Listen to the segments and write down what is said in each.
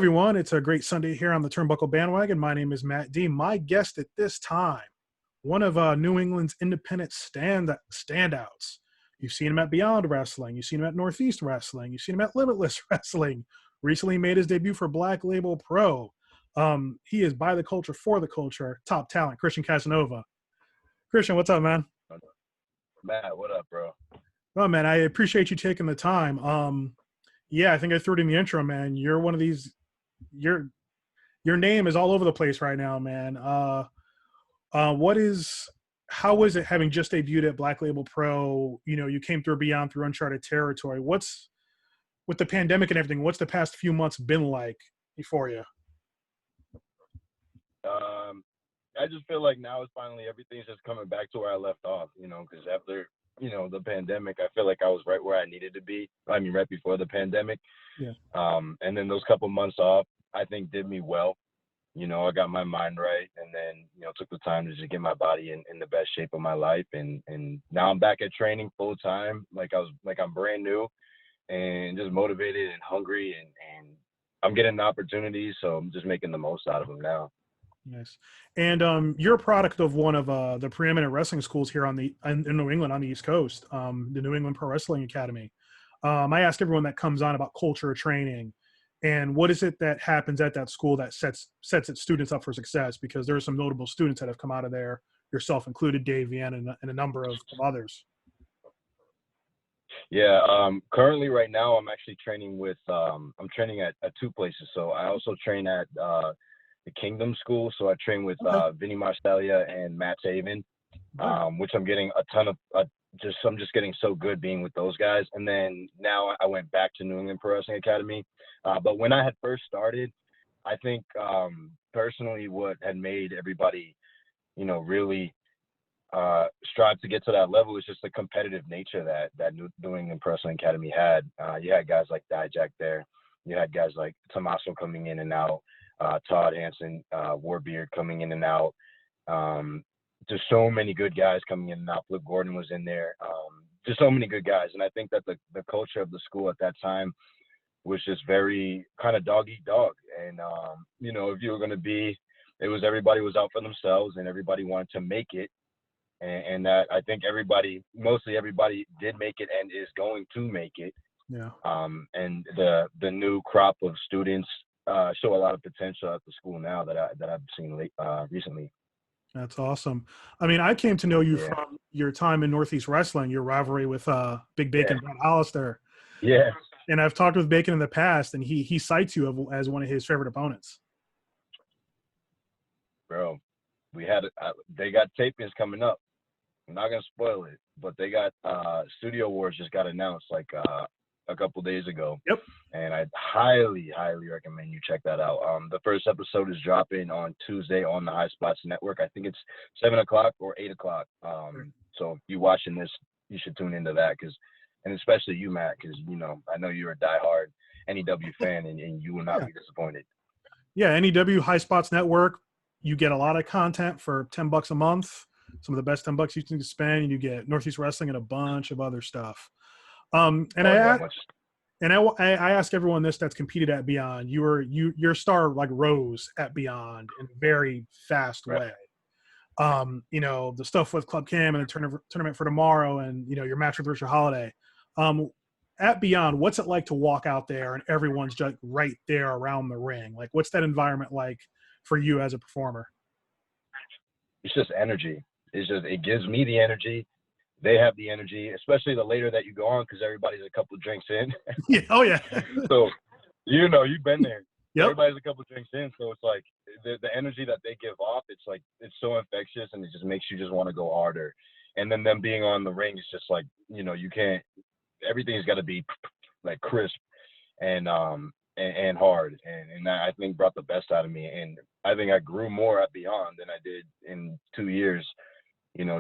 everyone. It's a great Sunday here on the Turnbuckle Bandwagon. My name is Matt D. My guest at this time, one of New England's independent standouts. You've seen him at Beyond Wrestling. You've seen him at Northeast Wrestling. You've seen him at Limitless Wrestling. Recently made his debut for Black Label Pro. He is by the culture, for the culture, top talent, Christian Casanova. Christian, what's up, man? Matt, what up, bro? Oh, man, I appreciate you taking the time. Yeah, I think I threw it in the intro, man. You're one of these – your name is all over the place right now, man. How is it having just debuted at Black Label Pro? You know, you came through Beyond through uncharted territory. What's – with the pandemic and everything, what's the past few months been like for you? I just feel like now it's finally everything's just coming back to where I left off, you know, because after – the pandemic, I feel like I was right where I needed to be. I mean, right before the pandemic. Yeah. And then those couple months off, I think did me well. You know, I got my mind right, and then, took the time to just get my body in the best shape of my life. And now I'm back at training full time. I'm brand new and just motivated and hungry, and I'm getting the opportunities. So I'm just making the most out of them now. Nice. And you're a product of one of the preeminent wrestling schools here in New England on the East Coast, the New England Pro Wrestling Academy. I ask everyone that comes on about culture of training and what is it that happens at that school that sets its students up for success, because there are some notable students that have come out of there, yourself included, Dave Vian, and a number of others. Yeah, currently right now I'm actually training with I'm training at two places. So I also train at the Kingdom School. So I train with Vinny Marseglia and Matt Taven, which I'm getting a ton of I'm just getting so good being with those guys. And then now I went back to New England Pro Wrestling Academy. But when I had first started, I think personally what had made everybody, really strive to get to that level is just the competitive nature that New England Pro Wrestling Academy had. You had guys like Dijak there. You had guys like Tommaso coming in and out. Todd Hansen, Warbeard coming in and out. Just so many good guys coming in and out. Flip Gordon was in there. Just so many good guys. And I think that the culture of the school at that time was just very kind of dog eat dog. And, if you were going to be, everybody was out for themselves and everybody wanted to make it. And that I think mostly everybody did make it and is going to make it. Yeah. And the new crop of students show a lot of potential at the school now that I've seen recently. That's awesome. I mean, I came to know you from your time in Northeast Wrestling, your rivalry with Big Bacon, Brad Hollister. Yeah. And I've talked with Bacon in the past, and he cites you as one of his favorite opponents. Bro, they got tapings coming up. I'm not gonna spoil it, but they got Studio Wars just got announced a couple days ago. Yep. And I'd highly recommend you check that out. The first episode is dropping on Tuesday on the High Spots Network. I think it's 7:00 or 8:00. So if you're watching this, you should tune into that, and especially you, Matt, because I know you're a diehard NEW fan, and you will not be disappointed. Yeah, NEW High Spots Network. You get a lot of content for $10 a month. Some of the best $10 you can spend, and you get Northeast Wrestling and a bunch of other stuff. I ask everyone this that's competed at Beyond. Your star rose at Beyond in a very fast way. The stuff with Club Cam and the tournament for tomorrow, and your match with Richard Holiday. At Beyond, what's it like to walk out there and everyone's just right there around the ring? Like, what's that environment like for you as a performer? It's just energy. It gives me the energy. They have the energy, especially the later that you go on, because everybody's a couple drinks in. Yeah. Oh, yeah. So, you've been there. Yep. Everybody's a couple drinks in. So it's like the energy that they give off, it's so infectious, and it just makes you just want to go harder. And then them being on the ring is just like, you can't, everything's got to be like crisp and hard. And that, I think, brought the best out of me. And I think I grew more at Beyond than I did in 2 years,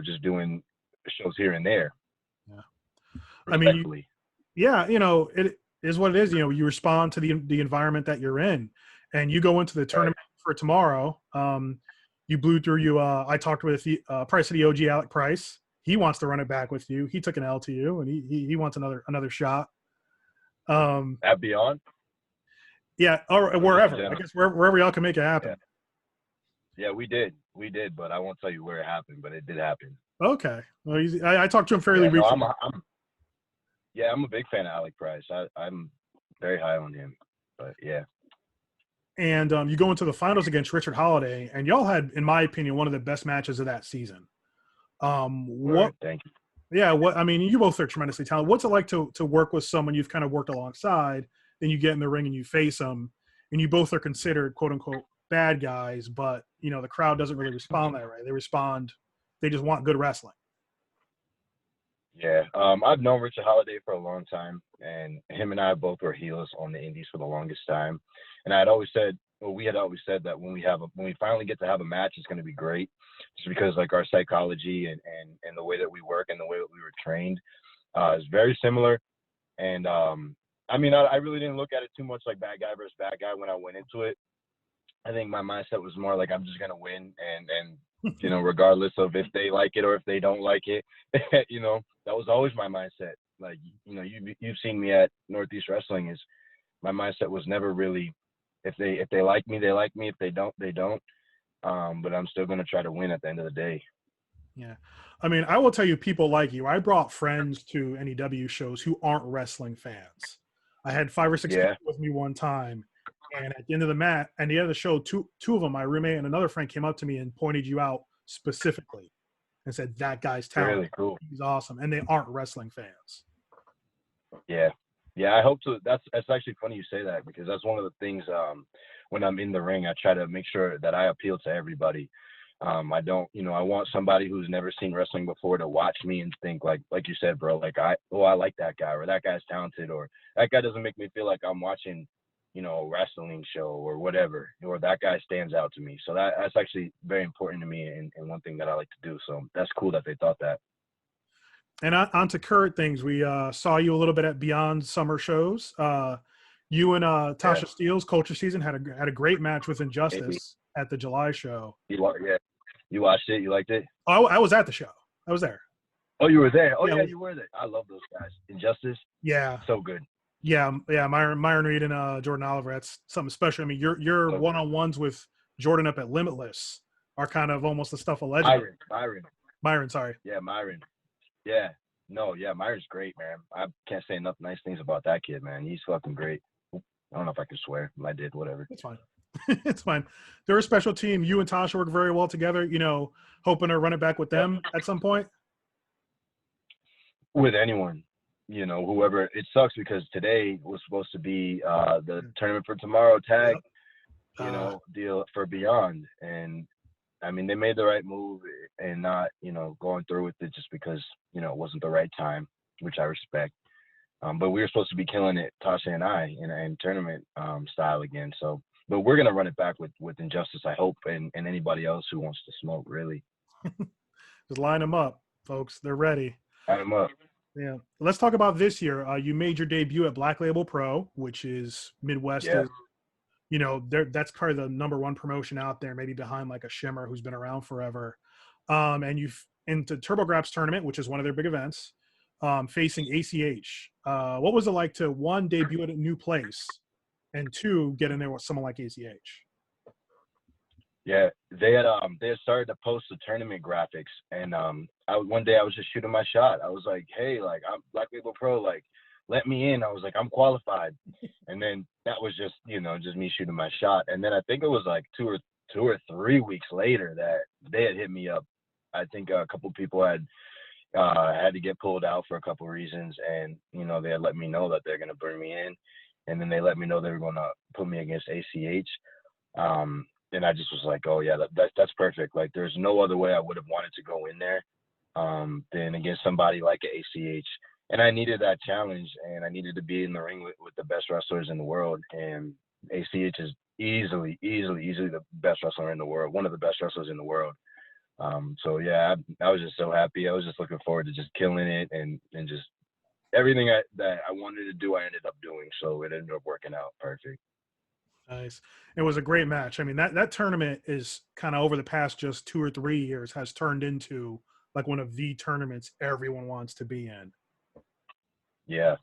just doing shows here and there. Yeah. I mean, it is what it is. You respond to the environment that you're in, and you go into the tournament for tomorrow. You blew through I talked with Price of the OG, Alec Price. He wants to run it back with you. He took an L to you, and he wants another shot. At Beyond? Yeah, or wherever. I guess wherever y'all can make it happen. Yeah, we did, but I won't tell you where it happened, but it did happen. Okay. Well, I talked to him fairly recently. I'm a big fan of Alec Price. I'm very high on him, but yeah. And you go into the finals against Richard Holiday, and y'all had, in my opinion, one of the best matches of that season. What? Thank you. Yeah. What? I mean, you both are tremendously talented. What's it like to work with someone you've kind of worked alongside? Then you get in the ring and you face them, and you both are considered quote unquote bad guys, but the crowd doesn't really respond that way. They just want good wrestling. Yeah, I've known Richard Holiday for a long time, and him and I both were heels on the indies for the longest time. And we had always said that when we finally get to have a match, it's going to be great, just because like our psychology and the way that we work and the way that we were trained is very similar. And I mean, I really didn't look at it too much like bad guy versus bad guy when I went into it. I think my mindset was more like I'm just gonna win, and regardless of if they like it or if they don't like it, that was always my mindset. Like you've seen me at Northeast Wrestling. Is my mindset was never really if they like me, they like me. If they don't, they don't. But I'm still gonna try to win at the end of the day. Yeah, I mean, I will tell you, people like you. I brought friends to NEW shows who aren't wrestling fans. I had 5 or 6 people with me one time. And at the end of the show, two of them, my roommate and another friend, came up to me and pointed you out specifically and said, that guy's talented. Really cool. He's awesome. And they aren't wrestling fans. Yeah. Yeah, I hope to. That's actually funny you say that, because that's one of the things when I'm in the ring, I try to make sure that I appeal to everybody. I don't, I want somebody who's never seen wrestling before to watch me and think like you said, bro, like I like that guy, or that guy's talented, or that guy doesn't make me feel like I'm watching a wrestling show or whatever, or that guy stands out to me. So that's actually very important to me, and one thing that I like to do. So that's cool that they thought that. And on to current things, we saw you a little bit at Beyond Summer shows. You and Tasha Steele's Culture Season had a great match with Injustice at the July show. You watched it? You liked it? Oh, I was at the show. I was there. Oh, you were there? Oh, yeah, you were there. I love those guys. Injustice? Yeah. So good. Yeah. Myron Reed and Jordan Oliver. That's something special. I mean, your one-on-ones with Jordan up at Limitless are kind of almost the stuff of legend. Myron, sorry. Yeah, Myron. Yeah. No, yeah, Myron's great, man. I can't say enough nice things about that kid, man. He's fucking great. I don't know if I can swear. I did, whatever. It's fine. It's fine. They're a special team. You and Tasha work very well together, hoping to run it back with them at some point. With anyone, whoever. It sucks because today was supposed to be the tournament for tomorrow tag, deal for Beyond. And I mean, they made the right move and not, going through with it just because, it wasn't the right time, which I respect. But we were supposed to be killing it, Tasha and I, in tournament style again. So, but we're going to run it back with Injustice, I hope, and anybody else who wants to smoke, really. Just line them up, folks. They're ready. Line them up. Yeah. Let's talk about this year. You made your debut at Black Label Pro, which is Midwest. Yeah. That's probably the number one promotion out there, maybe behind like a Shimmer who's been around forever. And you've into TurboGrafx tournament, which is one of their big events, facing ACH. What was it like to, one, debut at a new place, and two, get in there with someone like ACH? Yeah, they had started to post the tournament graphics, and one day I was just shooting my shot. I was like, hey, like, I'm Black Label Pro, like, let me in. I was like, I'm qualified. And then that was just, just me shooting my shot. And then I think it was like two or 3 weeks later that they had hit me up. I think a couple people had to get pulled out for a couple reasons, and they had let me know that they're gonna bring me in, and then they let me know they were gonna put me against ACH. And I just was like, oh yeah, that's perfect. Like, there's no other way I would have wanted to go in there than against somebody like ACH. And I needed that challenge, and I needed to be in the ring with the best wrestlers in the world. And ACH is easily the best wrestler in the world, one of the best wrestlers in the world. So yeah, I was just so happy. I was just looking forward to just killing it, and just everything that I wanted to do, I ended up doing. So it ended up working out perfect. Nice. It was a great match. I mean, that tournament is kind of over the past just 2 or 3 years has turned into like one of the tournaments everyone wants to be in. Yeah.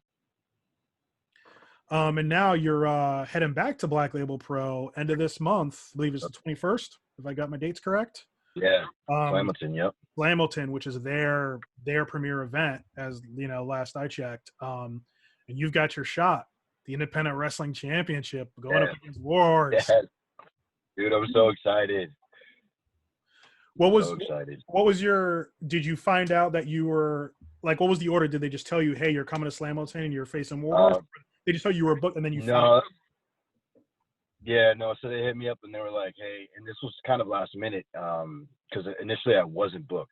And now you're heading back to Black Label Pro end of this month. I believe it's the 21st, if I got my dates correct. Yeah, Um, Slammilton, yep. Slammilton, which is their premier event, as last I checked. And you've got your shot, the Independent Wrestling Championship, going up against WARHORSE. Yeah. Dude, I'm so excited. What was so excited. What was your? Did you find out that you were like? What was the order? Did they just tell you, "Hey, you're coming to Slammilton and you're facing WARHORSE"? They just tell you were booked, and then you found out? Yeah, no. So they hit me up and they were like, "Hey," and this was kind of last minute, because initially I wasn't booked.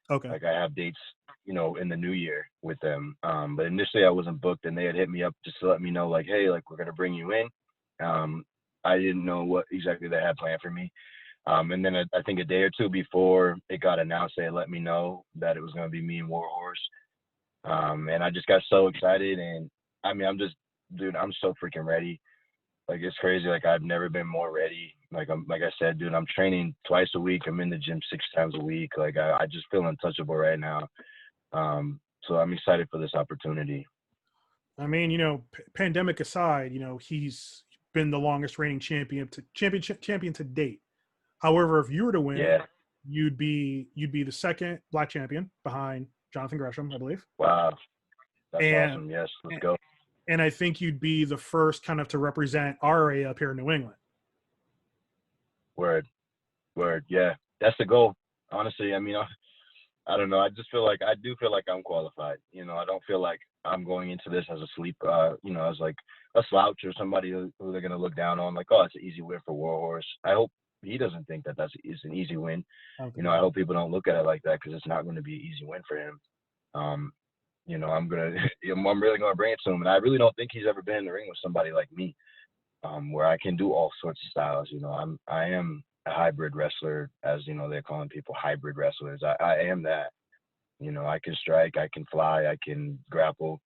Okay. Like I have dates, in the new year with them, but initially I wasn't booked, and they had hit me up just to let me know, like, "Hey, like we're gonna bring you in." I didn't know what exactly they had planned for me. And then I think a day or two before it got announced, they let me know that it was going to be me and WARHORSE. And I just got so excited. And I mean, I'm so freaking ready. Like, it's crazy. Like, I've never been more ready. Like I said, dude, I'm training twice a week. I'm in the gym 6 times a week. Like, I just feel untouchable right now. So I'm excited for this opportunity. I mean, pandemic aside, he's been the longest reigning champion to date. However, if you were to win, you'd be the second Black champion behind Jonathan Gresham, I believe. Wow, that's awesome. Yes, let's go. And I think you'd be the first kind of to represent our area up here in New England. Word. Yeah, that's the goal. Honestly, I mean, I don't know. I do feel like I'm qualified. I don't feel like I'm going into this as as like a slouch or somebody who they're gonna look down on. Like, oh, it's an easy win for WARHORSE. I hope he doesn't think that it's an easy win. I hope people don't look at it like that, because it's not going to be an easy win for him. I'm really gonna bring it to him, and I really don't think he's ever been in the ring with somebody like me, where I can do all sorts of styles. I am a hybrid wrestler, as they're calling people hybrid wrestlers. I am that. I can strike, I can fly, I can grapple,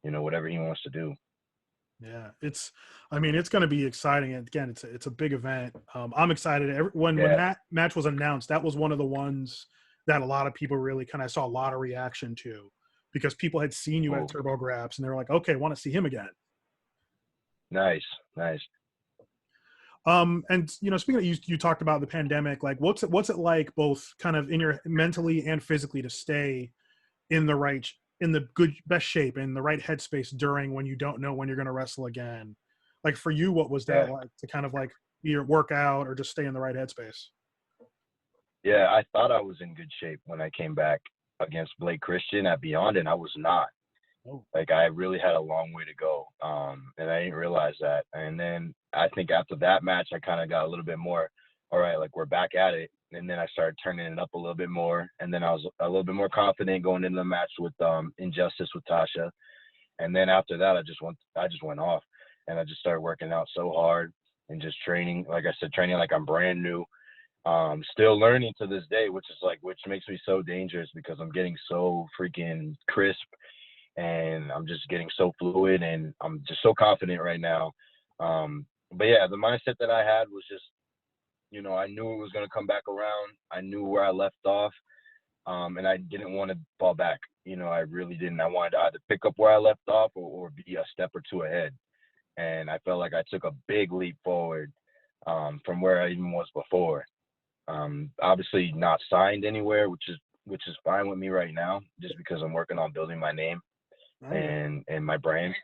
whatever he wants to do. Yeah, it's going to be exciting. And again, it's a big event. I'm excited. When that match was announced, that was one of the ones that a lot of people really kind of saw a lot of reaction to, because people had seen you at Turbo Graps and they were like, okay, I want to see him again. Nice. And speaking of, you talked about the pandemic, like what's it like, both kind of in your mentally and physically, to stay in the best shape, in the right headspace during when you don't know when you're going to wrestle again? Like for you, what was that like, to kind of like either work out or just stay in the right headspace? Yeah, I thought I was in good shape when I came back against Blake Christian at Beyond, and I was not. Like, I really had a long way to go, and I didn't realize that. And then I think after that match, I kind of got a little bit more, all right, like we're back at it. And then I started turning it up a little bit more, and then I was a little bit more confident going into the match with Injustice with Tasha. And then after that, I just went off, and I just started working out so hard and just training, like I said, training like I'm brand new. Still learning to this day, which makes me so dangerous, because I'm getting so freaking crisp, and I'm just getting so fluid, and I'm just so confident right now. But yeah, the mindset that I had was just, I knew it was going to come back around. I knew where I left off, and I didn't want to fall back. I really didn't. I wanted to either pick up where I left off or be a step or two ahead. And I felt like I took a big leap forward from where I even was before. Obviously not signed anywhere, which is fine with me right now, just because I'm working on building my name and my brand.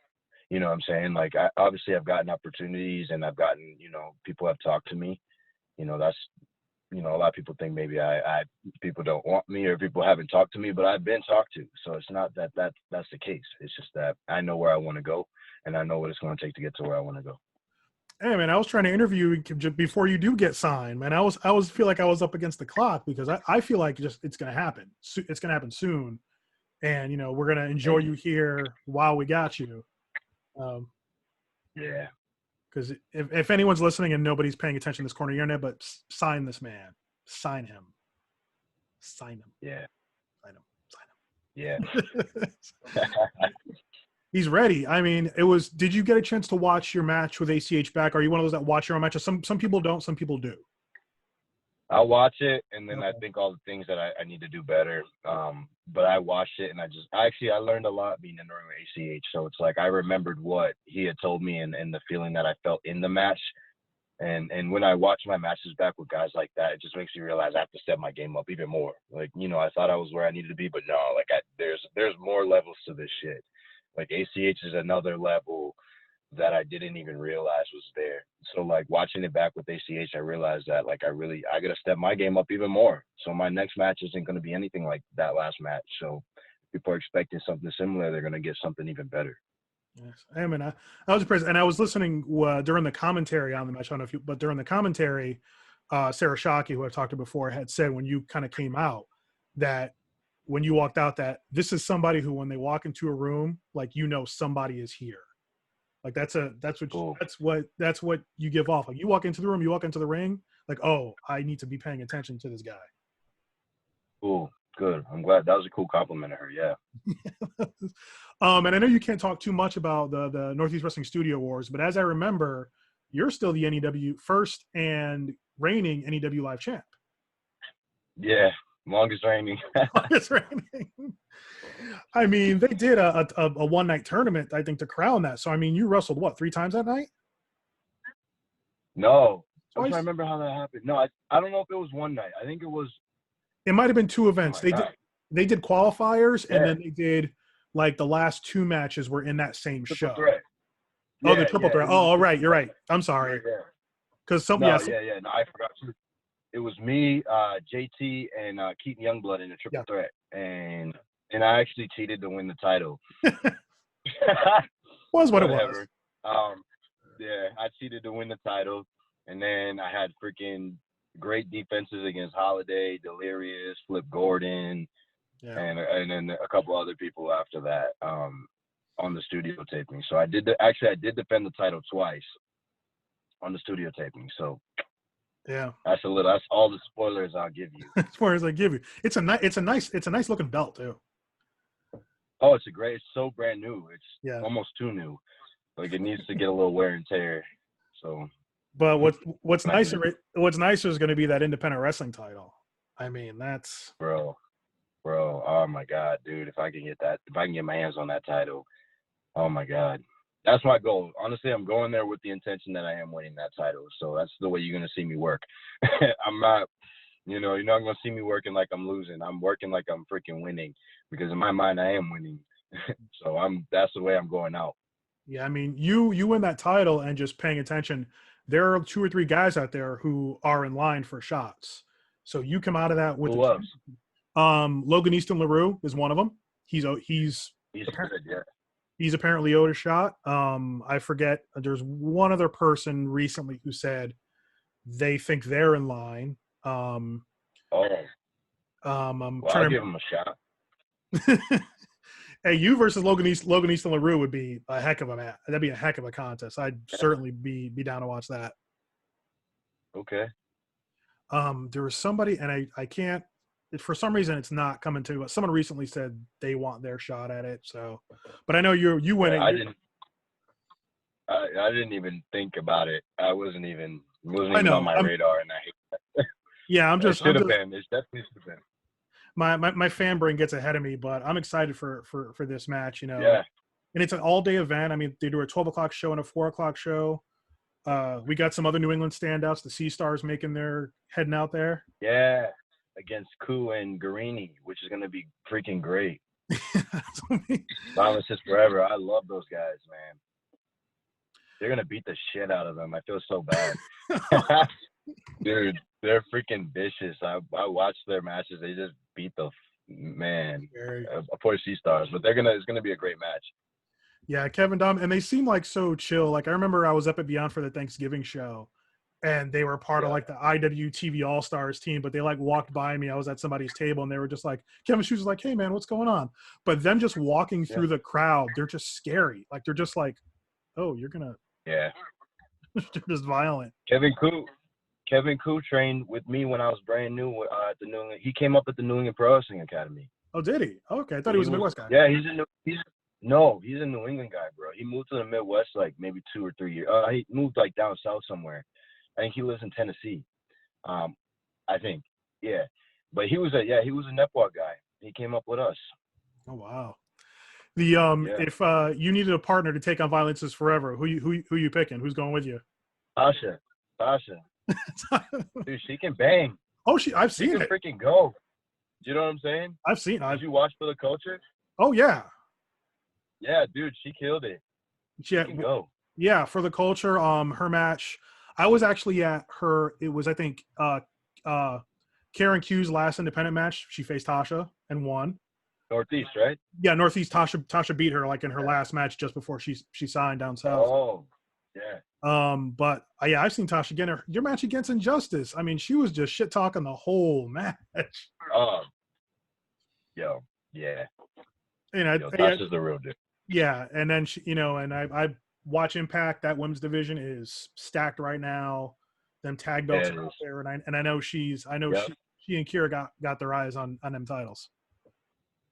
You know what I'm saying? Like, obviously I've gotten opportunities, and I've gotten, people have talked to me. That's, a lot of people think maybe people don't want me, or people haven't talked to me, but I've been talked to. So it's not that's the case. It's just that I know where I want to go, and I know what it's going to take to get to where I want to go. Hey man, I was trying to interview you before you do get signed, man. I was feel like I was up against the clock, because I feel like it's going to happen. It's going to happen soon. And, we're going to enjoy you here while we got you. Yeah. Because if anyone's listening and nobody's paying attention to this corner of your internet, but sign this man. Sign him. Yeah. Sign him. Yeah. He's ready. I mean, did you get a chance to watch your match with ACH back? Are you one of those that watch your own matches? Some people don't, some people do. I'll watch it, and then I think all the things that I need to do better. But I watched it, and I learned a lot being in the ring with ACH. So it's like I remembered what he had told me and the feeling that I felt in the match. And when I watch my matches back with guys like that, it just makes me realize I have to step my game up even more. Like, you know, I thought I was where I needed to be, but no, like there's more levels to this shit. Like ACH is another level that I didn't even realize was there. So like watching it back with ACH, I realized that like I gotta step my game up even more. So my next match isn't gonna be anything like that last match. So if people are expecting something similar, they're gonna get something even better. Yes, I mean, I was impressed, and I was listening during the commentary on the match. I don't know if you, but during the commentary, Sarah Shockey, who I've talked to before, had said when you kind of came out that when you walked out that this is somebody who, when they walk into a room, like, you know, somebody is here. Like that's what Cool. that's what you give off. Like you walk into the room, you walk into the ring, like, oh, I need to be paying attention to this guy. Cool. Good. I'm glad. That was a cool compliment of her. Yeah. And I know you can't talk too much about the Northeast Wrestling Studio Wars, but as I remember, you're still the NEW first and reigning NEW Live champ. Yeah. Longest reigning. Longest reigning. I mean, they did a one-night tournament, I think, to crown that. So, I mean, you wrestled, what, 3 times that night? No. Twice? I'm trying to remember how that happened. No, I don't know if it was one night. I think it was. It might have been 2 events. They did qualifiers, and then they did, like, the last 2 matches were in that same show. Threat. Oh, the triple threat. Oh, all right. You're right. I'm sorry. Because No, I forgot to. It was me, JT, and Keaton Youngblood in the triple threat, and I actually cheated to win the title. Was what it was. Yeah, I cheated to win the title, and then I had freaking great defenses against Holiday, Delirious, Flip Gordon, and then a couple other people after that on the studio taping. So I did defend the title twice on the studio taping. So yeah, that's all the spoilers I'll give you. As far as I give you, it's a nice looking belt too. Oh, it's so brand new. It's almost too new. Like it needs to get a little wear and tear. So, but what's nicer is going to be that independent wrestling title. I mean, that's bro. Oh my God, dude! If I can get my hands on that title, oh my God, that's my goal. Honestly, I'm going there with the intention that I am winning that title. So that's the way you're gonna see me work. I'm not, you're not gonna see me working like I'm losing. I'm working like I'm freaking winning because in my mind I am winning. So that's the way I'm going out. Yeah, I mean, you win that title and just paying attention. There are 2 or 3 guys out there who are in line for shots. So you come out of that with Logan Easton LaRue is one of them. He's apparently, good, yeah. He's apparently owed a shot. I forget. There's one other person recently who said they think they're in line. I'm I'll give him a shot. Hey, you versus Logan Easton LaRue would be a heck of a match. That'd be a heck of a contest. I'd certainly be down to watch that. Okay. There was somebody, and I can't. For some reason, it's not coming to. Someone recently said they want their shot at it. So, but I know you win it. I didn't even think about it. It wasn't even on my radar, and I hate that. Yeah, It should have been. It definitely should have been. My fan brain gets ahead of me, but I'm excited for this match. Yeah. And it's an all-day event. I mean, they do a 12 o'clock show and a 4 o'clock show. We got some other New England standouts. The Sea Stars heading out there. Yeah, against Ku and Guarini, which is going to be freaking great. Violence is forever. I love those guys, man. They're going to beat the shit out of them. I feel so bad. Dude, they're freaking vicious. I watched their matches. They just beat the man. Poor Sea Stars, but it's going to be a great match. Yeah, Kevin Dom, and they seem like so chill. Like I remember I was up at Beyond for the Thanksgiving show, and they were part of like the IWTV All Stars team. But they like walked by me. I was at somebody's table, and they were just like, Kevin Shoes was like, "Hey man, what's going on?" But them just walking through the crowd, they're just scary. Like they're just like, "Oh, you're gonna." Yeah. They're just violent. Kevin Koo trained with me when I was brand new at the New England. He came up at the New England Pro Wrestling Academy. Oh, did he? Okay, I thought he was a Midwest guy. Yeah, he's a New England guy, bro. He moved to the Midwest like maybe 2 or 3 years. He moved like down south somewhere. I think he lives in Tennessee. I think. Yeah. But he was a netball guy. He came up with us. Oh wow. The Yeah. if you needed a partner to take on Violences Forever, who you picking? Who's going with you? Tasha. Dude, she can bang. Oh, I've She seen can it. freaking go. You know what I'm saying? I've seen. Did you watch For the Culture? Oh yeah. Yeah, dude, she killed it. She Yeah. can go. Yeah, For the Culture. Her match. I was actually at her. It was, I think, Karen Q's last independent match. She faced Tasha and won. Northeast, right? Yeah, Northeast. Tasha beat her like in her last match just before she signed down south. Oh, yeah. But yeah, I've seen Tasha again. Your match against Injustice. I mean, she was just shit talking the whole match. Yo, yeah. Tasha's the real dude. Yeah, and then she, and I watch Impact. That women's division is stacked right now. Them tag belts are out there, and I know she and Kira got their eyes on them titles.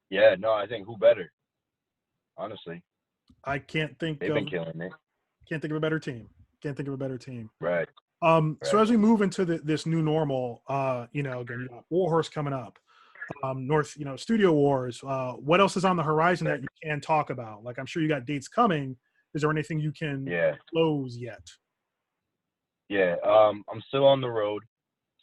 Yeah, no, I think who better? Honestly, I can't think they've been killing it. Can't think of a better team. Right. So as we move into this new normal, again, you got WARHORSE coming up, Studio Wars. What else is on the horizon that you can talk about? Like, I'm sure you got dates coming. Is there anything you can close yet? Yeah, I'm still on the road,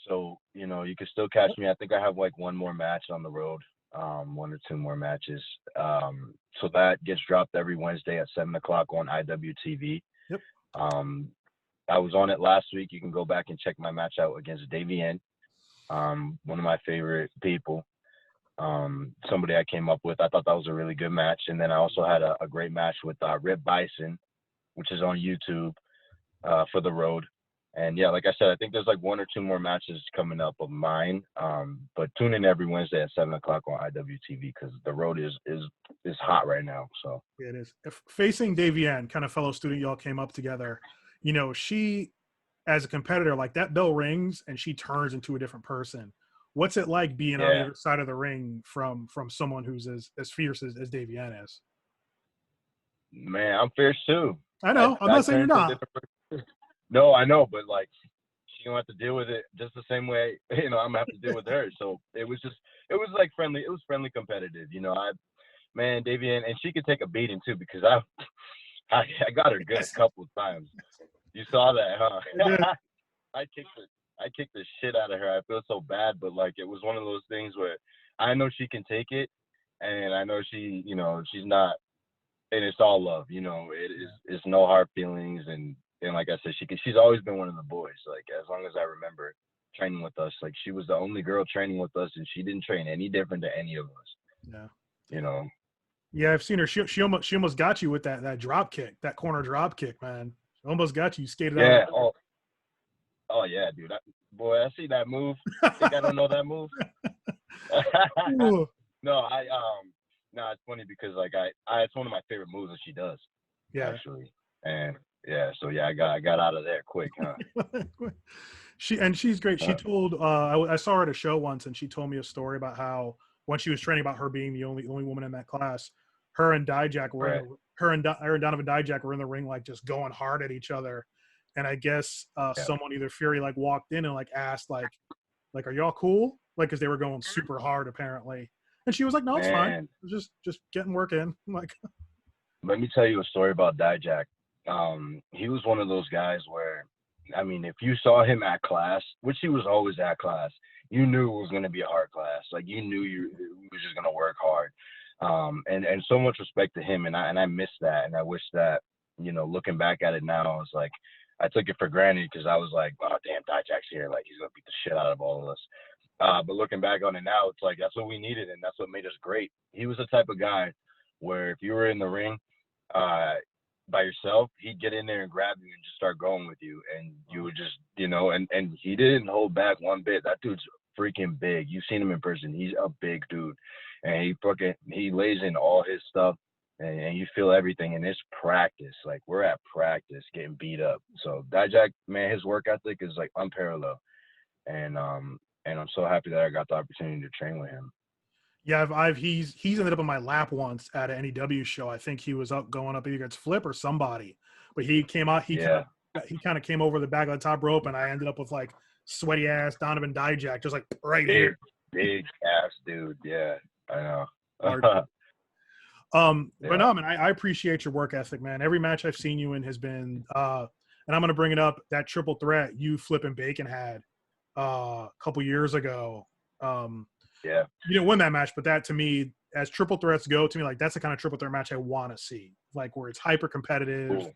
so you can still catch me. I think I have like one more match on the road, 1 or 2 more matches. So that gets dropped every Wednesday at 7:00 on IWTV. Yep. I was on it last week. You can go back and check my match out against Davian, one of my favorite people. Somebody I came up with. I thought that was a really good match. And then I also had a great match with Rip Bison, which is on YouTube for the road. And yeah, like I said, I think there's like 1 or 2 more matches coming up of mine. But tune in every Wednesday at 7:00 on IWTV because the road is hot right now. So yeah, it is. Facing Davian, kind of fellow student, y'all came up together. She, as a competitor, like that bell rings and she turns into a different person. What's it like being on the other side of the ring from someone who's as fierce as Davian is? Man, I'm fierce too. I know. I'm not saying you're not. No, I know, but like she's gonna have to deal with it just the same way, I'm gonna have to deal with her. So it was like friendly, it was friendly competitive, Davian, and she could take a beating too because I got her good a couple of times. You saw that, huh? Yeah. I kicked the shit out of her. I feel so bad, but like it was one of those things where I know she can take it, and I know she, she's not, and it's all love. It's no hard feelings, and like I said, she's always been one of the boys. Like as long as I remember training with us, like she was the only girl training with us, and she didn't train any different than any of us. Yeah. Yeah, I've seen her. She almost got you with that drop kick, that corner drop kick, man. She almost got you. You skated out. Yeah. Oh yeah, dude. I see that move. Think I don't know that move? No, it's funny because like it's one of my favorite moves that she does. Yeah. Actually, and yeah, so yeah, I got out of there quick, huh? She's great. She told I saw her at a show once, and she told me a story about how when she was training, about her being the only woman in that class, her and Dijak were her and Donovan Dijak were in the ring, like just going hard at each other. And I guess someone, either Fury, like walked in and like asked like are y'all cool? Like, cause they were going super hard apparently. And she was like, no, it's fine. Just getting work in. I'm like, let me tell you a story about Dijak. He was one of those guys where, I mean, if you saw him at class, which he was always at class, you knew it was going to be a hard class. Like you knew you was just going to work hard. And so much respect to him. And I miss that. And I wish that, looking back at it now, I was like, I took it for granted because I was like, oh, damn, Dijak's here. Like, he's going to beat the shit out of all of us. But looking back on it now, it's like, that's what we needed. And that's what made us great. He was the type of guy where if you were in the ring by yourself, he'd get in there and grab you and just start going with you. And you would just, and he didn't hold back one bit. That dude's freaking big. You've seen him in person. He's a big dude. And he lays in all his stuff. And you feel everything, and it's practice. Like we're at practice, getting beat up. So Dijak, man, his work ethic is like unparalleled, and I'm so happy that I got the opportunity to train with him. Yeah, he's ended up on my lap once at an NEW show. I think he was going up either against Flip or somebody, but he came out. He kind of came over the back of the top rope, and I ended up with like sweaty ass Donovan Dijak, just like right Big, here. big ass dude. Yeah, I know. Hard. But Yeah. no, man, I appreciate your work ethic, man. Every match I've seen you in has been, and I'm gonna bring it up, that triple threat you flipping Bacon had a couple years ago. Yeah. You didn't win that match, but that to me, as triple threats go, to me, like that's the kind of triple threat match I want to see, like where it's hyper competitive. Cool.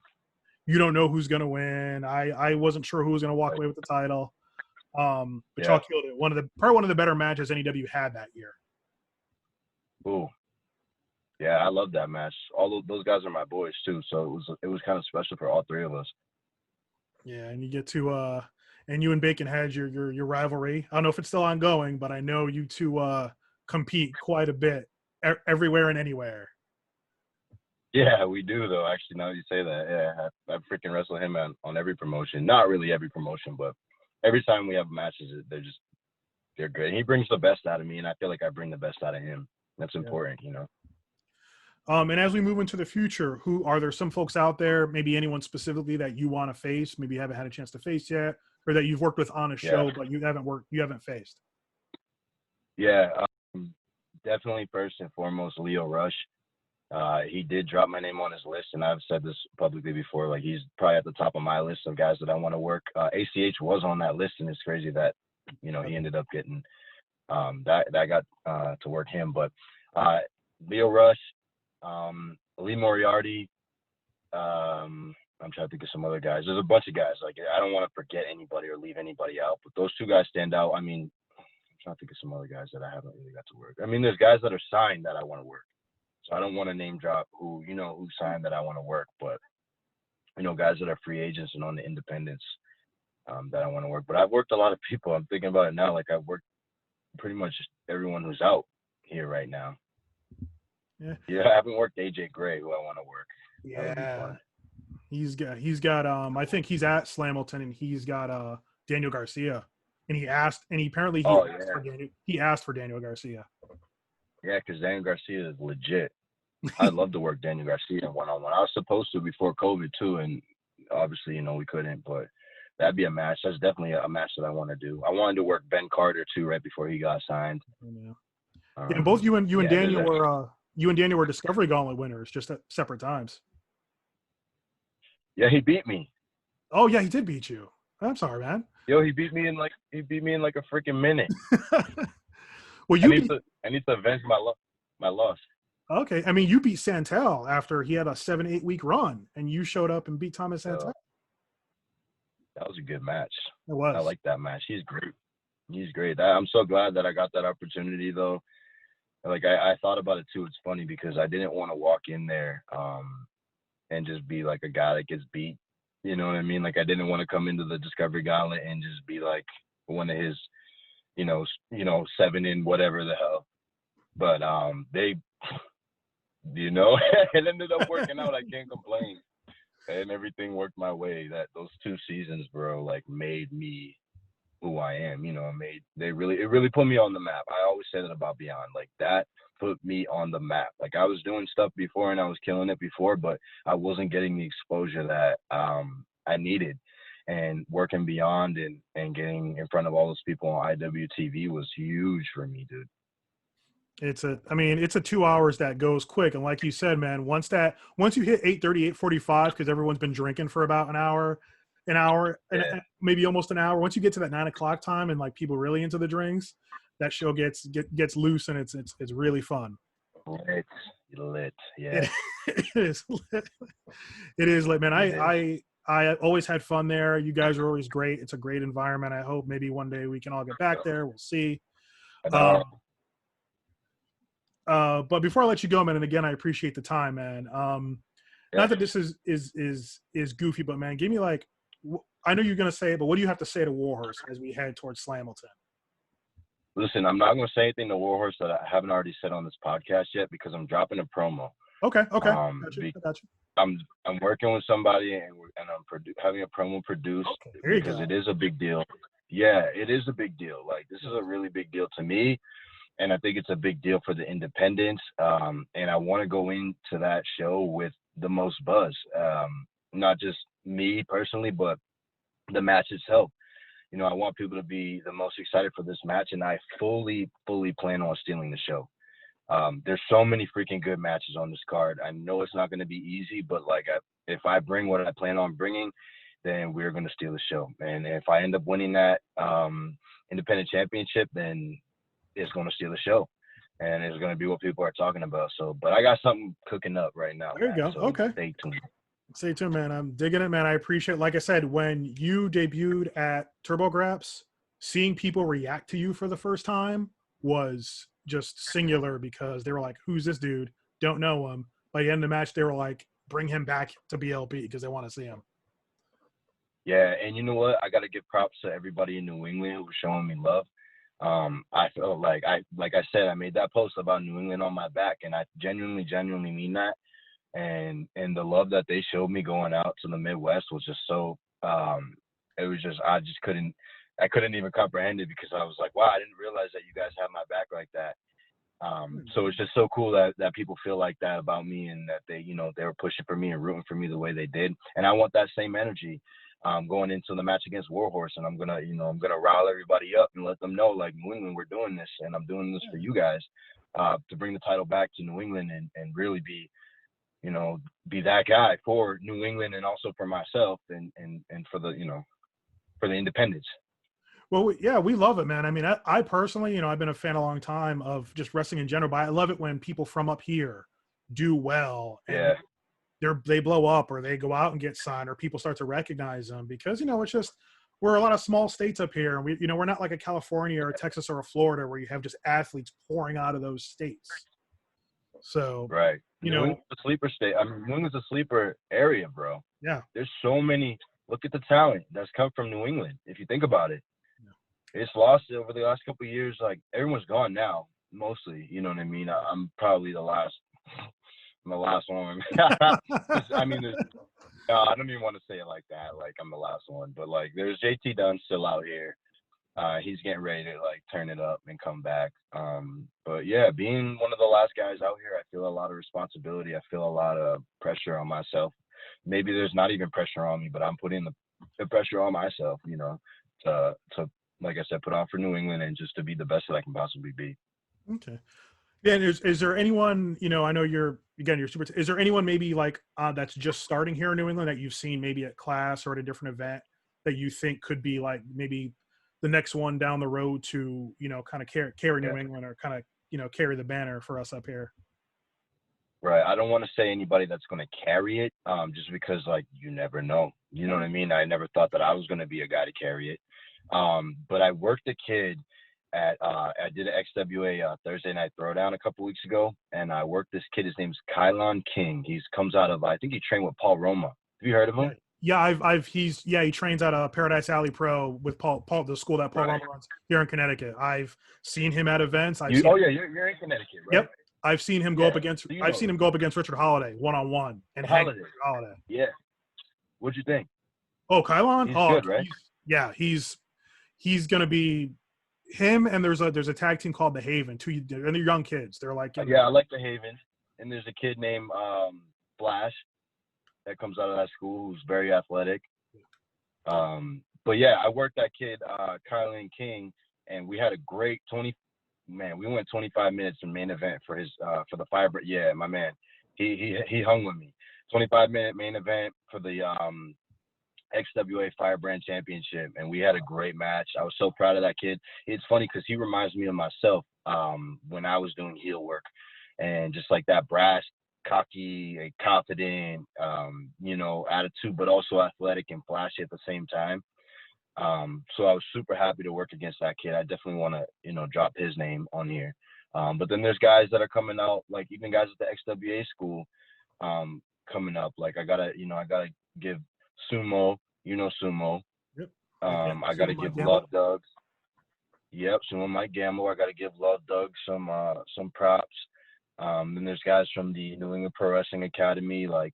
You don't know who's gonna win. I wasn't sure who was gonna walk away with the title. But Yeah. y'all killed it. Probably one of the better matches NEW had that year. Ooh. Yeah, I love that match. All those guys are my boys too, so it was kind of special for all three of us. Yeah, and you get to and you and Bacon had your rivalry. I don't know if it's still ongoing, but I know you two compete quite a bit everywhere and anywhere. Yeah, we do though. Actually, now that you say that, yeah, I freaking wrestle him on every promotion. Not really every promotion, but every time we have matches, they're great. He brings the best out of me, and I feel like I bring the best out of him. That's important, you know. And as we move into the future, who are there some folks out there, maybe anyone specifically that you want to face, maybe you haven't had a chance to face yet, or that you've worked with on a show, but you haven't faced? Yeah, definitely first and foremost, Lio Rush. He did drop my name on his list, and I've said this publicly before. Like, he's probably at the top of my list of guys that I want to work. ACH was on that list, and it's crazy that, you know, he ended up getting that I got to work him. But Lio Rush, Lee Moriarty, I'm trying to think of some other guys. There's a bunch of guys. Like, I don't want to forget anybody or leave anybody out, but those two guys stand out. I mean, I'm trying to think of some other guys that I haven't really got to work. I mean, there's guys that are signed that I want to work. So I don't want to name drop who signed that I want to work, but, you know, guys that are free agents and on the independents that I want to work. But I've worked a lot of people. I'm thinking about it now. Like, I've worked pretty much everyone who's out here right now. Yeah, I haven't worked AJ Gray, who I want to work. Yeah. He's got I think he's at Slammilton, and he's got Daniel Garcia. And he asked for Daniel Garcia. Yeah, because Daniel Garcia is legit. I'd love to work Daniel Garcia one-on-one. I was supposed to before COVID too, and obviously, you know, we couldn't, but that'd be a match. That's definitely a match that I want to do. I wanted to work Ben Carter too right before he got signed. Yeah, both you and Daniel were Discovery Gauntlet winners, just at separate times. Yeah, he beat me. Oh yeah, he did beat you. I'm sorry, man. Yo, he beat me in like a freaking minute. Well, I need to avenge my loss. Okay, I mean, you beat Santel after he had a 7-8 week run, and you showed up and beat Thomas Santel. That was a good match. It was. I like that match. He's great. I'm so glad that I got that opportunity though. Like, I thought about it too. It's funny because I didn't want to walk in there and just be like a guy that gets beat. You know what I mean? Like, I didn't want to come into the Discovery Gauntlet and just be like one of his, you know, 7 in whatever the hell. But they, you know, it ended up working out. I can't complain. And everything worked my way. That those 2 seasons, bro, like made me who I am. You know, it really put me on the map. I always say that about Beyond. Like, that put me on the map. Like, I was doing stuff before and I was killing it before, but I wasn't getting the exposure that I needed. And working Beyond and getting in front of all those people on IWTV was huge for me, dude. It's a 2 hours that goes quick. And like you said, man, once you hit 8:30, 8:45, because everyone's been drinking for about an hour, and maybe almost an hour. Once you get to that 9 o'clock time and like people really into the drinks, that show gets loose, and it's really fun. Lit. Yeah. It is lit. It is lit, man. I always had fun there. You guys are always great. It's a great environment. I hope maybe one day we can all get back there. We'll see. But before I let you go, man, and again, I appreciate the time, man. Not that this is goofy, but man, give me like, I know you're gonna say it, but what do you have to say to WARHORSE as we head towards Slammilton? Listen, I'm not gonna say anything to WARHORSE that I haven't already said on this podcast yet because I'm dropping a promo. Okay. Got you. I'm working with somebody and I'm having a promo produced because it is a big deal. Yeah, it is a big deal. Like, this is a really big deal to me. And I think it's a big deal for the independents. And I want to go into that show with the most buzz. Not just me personally, but the match itself. I want people to be the most excited for this match, and I fully plan on stealing the show. There's so many freaking good matches on this card. I know it's not going to be easy, but like if I bring what I plan on bringing, then we're going to steal the show. And if I end up winning that independent championship, then it's going to steal the show. And it's going to be what people are talking about. So, but I got something cooking up right now. There you go. So okay. Stay tuned. Stay tuned, man. I'm digging it, man. I appreciate it. Like I said, when you debuted at TurboGraps, seeing people react to you for the first time was just singular because they were like, who's this dude? Don't know him. By the end of the match, they were like, bring him back to BLP because they want to see him. Yeah, and you know what? I got to give props to everybody in New England who was showing me love. I felt like I said, I made that post about New England on my back, and I genuinely mean that. And the love that they showed me going out to the Midwest was just so, it was just, I couldn't even comprehend it because I was like, wow, I didn't realize that you guys have my back like that. So it's just so cool that people feel like that about me, and that they were pushing for me and rooting for me the way they did. And I want that same energy going into the match against WARHORSE, and I'm gonna rile everybody up and let them know, like, New England, we're doing this, and I'm doing this for you guys, to bring the title back to New England and really be that guy for New England, and also for myself, and for the for the independents. Well, yeah, we love it, man. I mean, I personally, I've been a fan a long time of just wrestling in general, but I love it when people from up here do well and they blow up, or they go out and get signed, or people start to recognize them, because, it's just, we're a lot of small states up here. And we're not like a California or a Texas or a Florida where you have just athletes pouring out of those states. So, right. New England's a sleeper state. I mean, New England's a sleeper area, bro. Yeah. There's so many. Look at the talent that's come from New England. If you think about it, it's lost over the last couple of years. Like, everyone's gone now, mostly. You know what I mean? I'm probably the last. I'm the last one. I mean, I don't even want to say it like that. Like, I'm the last one, but like, there's JT Dunn still out here. He's getting ready to like turn it up and come back. But yeah, being one of the last guys out here, I feel a lot of responsibility. I feel a lot of pressure on myself. Maybe there's not even pressure on me, but I'm putting the pressure on myself, to like I said, put on for New England and just to be the best that I can possibly be. Okay. Yeah. And is there anyone, I know you're super, is there anyone maybe like that's just starting here in New England that you've seen maybe at class or at a different event that you think could be like maybe the next one down the road to, kind of carry New England, or kind of, carry the banner for us up here? Right. I don't want to say anybody that's going to carry it, just because, like, you never know. You know what I mean? I never thought that I was going to be a guy to carry it. But I worked a kid I did an XWA Thursday Night Throwdown a couple weeks ago, and I worked this kid. His name's Kylon King. He comes out of, I think he trained with Paul Roma. Have you heard of him? Yeah, he trains at a Paradise Alley Pro with Paul, the school that Paul Roma runs here in Connecticut. I've seen him at events. You're in Connecticut, right? Yep. I've seen him go up against Richard Holiday one-on-one and Holiday. Yeah. What'd you think? Oh, Kylon? He's good, right? He's gonna be him, and there's a tag team called the Haven, and they're young kids. They're like, yeah, I like the Haven. And there's a kid named Flash that comes out of that school who's very athletic. But yeah, I worked that kid, Kylon King, and we had a great we went 25 minutes in main event for his for the Firebrand. Yeah, my man, he hung with me. 25-minute main event for the XWA Firebrand Championship, and we had a great match. I was so proud of that kid. It's funny because he reminds me of myself when I was doing heel work, and just like that brash, cocky, confident, attitude, but also athletic and flashy at the same time. So I was super happy to work against that kid. I definitely want to, drop his name on here. But then there's guys that are coming out, like even guys at the XWA school coming up. Like I gotta give Sumo, Sumo. Yep. I gotta give Love Doug. Yep, Sumo Mike Gamble. I gotta give Love Doug some props. Then there's guys from the New England Pro Wrestling Academy, like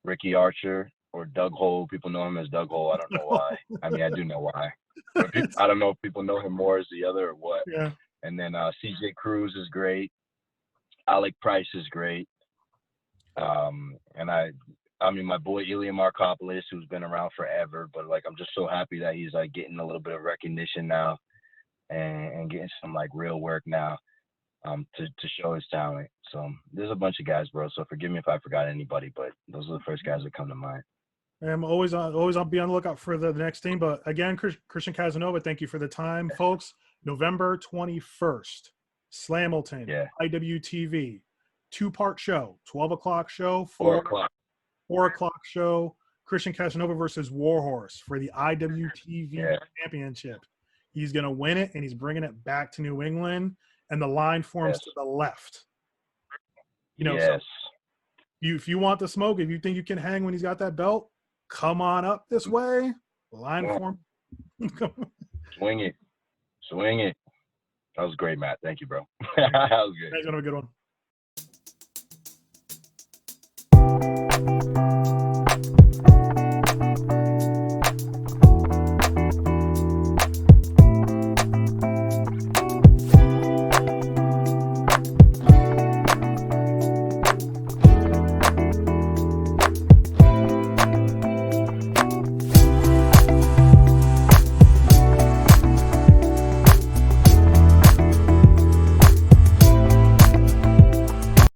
Ricky Archer or Doug Hole. People know him as Doug Hole. I don't know why. I mean, I do know why. But I don't know if people know him more as the other or what. Yeah. And then CJ Cruz is great. Alec Price is great. And I mean, my boy Ilya Markopoulos, who's been around forever, but like I'm just so happy that he's like getting a little bit of recognition now and getting some like real work now to show his talent. So there's a bunch of guys, bro. So forgive me if I forgot anybody, but those are the first guys that come to mind. I'm always I'll be on the lookout for the next team. But again, Christian Casanova, thank you for the time, folks. November 21st, Slammilton, Yeah. IWTV, 2-part show, 12 o'clock show, 4 o'clock. 4 o'clock show, Christian Casanova versus WARHORSE for the IWTV championship. He's going to win it, and he's bringing it back to New England, and the line forms to the left. You know, so if you want the smoke, if you think you can hang when he's got that belt, come on up this way. Line form. Swing it. Swing it. That was great, Matt. Thank you, bro. That was good. Thanks, have a good one.